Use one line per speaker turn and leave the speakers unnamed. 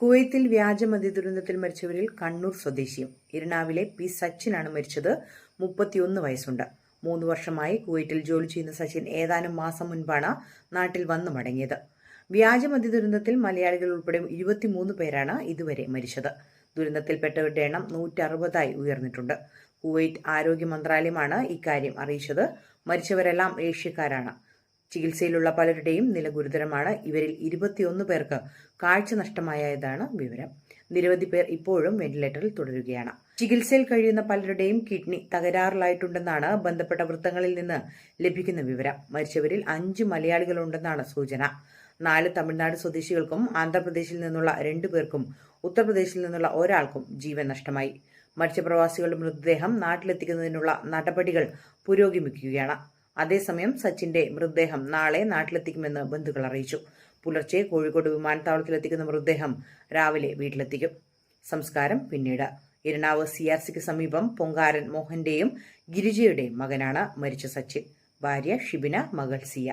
കുവൈത്തിൽ വ്യാജമദ്യ ദുരന്തത്തിൽ മരിച്ചവരിൽ കണ്ണൂർ സ്വദേശിയും ഇരിണാവിലെ പി സച്ചിനാണ് മരിച്ചത്. 31 വയസ്സുണ്ട്. 3 വർഷമായി കുവൈറ്റിൽ ജോലി ചെയ്യുന്ന സച്ചിൻ ഏതാനും മാസം മുൻപാണ് നാട്ടിൽ വന്നു മടങ്ങിയത്. വ്യാജമദ്യ ദുരന്തത്തിൽ മലയാളികൾ ഉൾപ്പെടെ 23 പേരാണ് ഇതുവരെ മരിച്ചത്. ദുരന്തത്തിൽപ്പെട്ടവരുടെ എണ്ണം 160ആയി ഉയർന്നിട്ടുണ്ട്. കുവൈറ്റ് ആരോഗ്യ മന്ത്രാലയമാണ് ഇക്കാര്യം അറിയിച്ചത്. മരിച്ചവരെല്ലാം ഏഷ്യക്കാരാണ്. ചികിത്സയിലുള്ള പലരുടെയും നില ഗുരുതരമാണ്. ഇവരിൽ 21 പേർക്ക് കാഴ്ച നഷ്ടമായതാണ് വിവരം. നിരവധി പേർ ഇപ്പോഴും വെന്റിലേറ്ററിൽ തുടരുകയാണ്. ചികിത്സയിൽ കഴിയുന്ന പലരുടെയും കിഡ്നി തകരാറിലായിട്ടുണ്ടെന്നാണ് ബന്ധപ്പെട്ട വൃത്തങ്ങളിൽ നിന്ന് ലഭിക്കുന്ന വിവരം. മരിച്ചവരിൽ 5 മലയാളികളുണ്ടെന്നാണ് സൂചന. 4 തമിഴ്നാട് സ്വദേശികൾക്കും ആന്ധ്രാപ്രദേശിൽ നിന്നുള്ള 2 പേർക്കും ഉത്തർപ്രദേശിൽ നിന്നുള്ള ഒരാൾക്കും ജീവൻ നഷ്ടമായി. മരിച്ച പ്രവാസികളുടെ മൃതദേഹം നാട്ടിലെത്തിക്കുന്നതിനുള്ള നടപടികൾ പുരോഗമിക്കുകയാണ്. അതേസമയം സച്ചിന്റെ മൃതദേഹം നാളെ നാട്ടിലെത്തിക്കുമെന്ന് ബന്ധുക്കൾ അറിയിച്ചു. പുലർച്ചെ കോഴിക്കോട് വിമാനത്താവളത്തിലെത്തിക്കുന്ന മൃതദേഹം രാവിലെ വീട്ടിലെത്തിക്കും. സംസ്കാരം പിന്നീട്. ഇരിണാവ് CRCക്ക് സമീപം പൊങ്കാരൻ മോഹന്റെയും ഗിരിജയുടെയും മകനാണ് മരിച്ച സച്ചിൻ. ഭാര്യ ഷിബിന, മകൾ സിയ.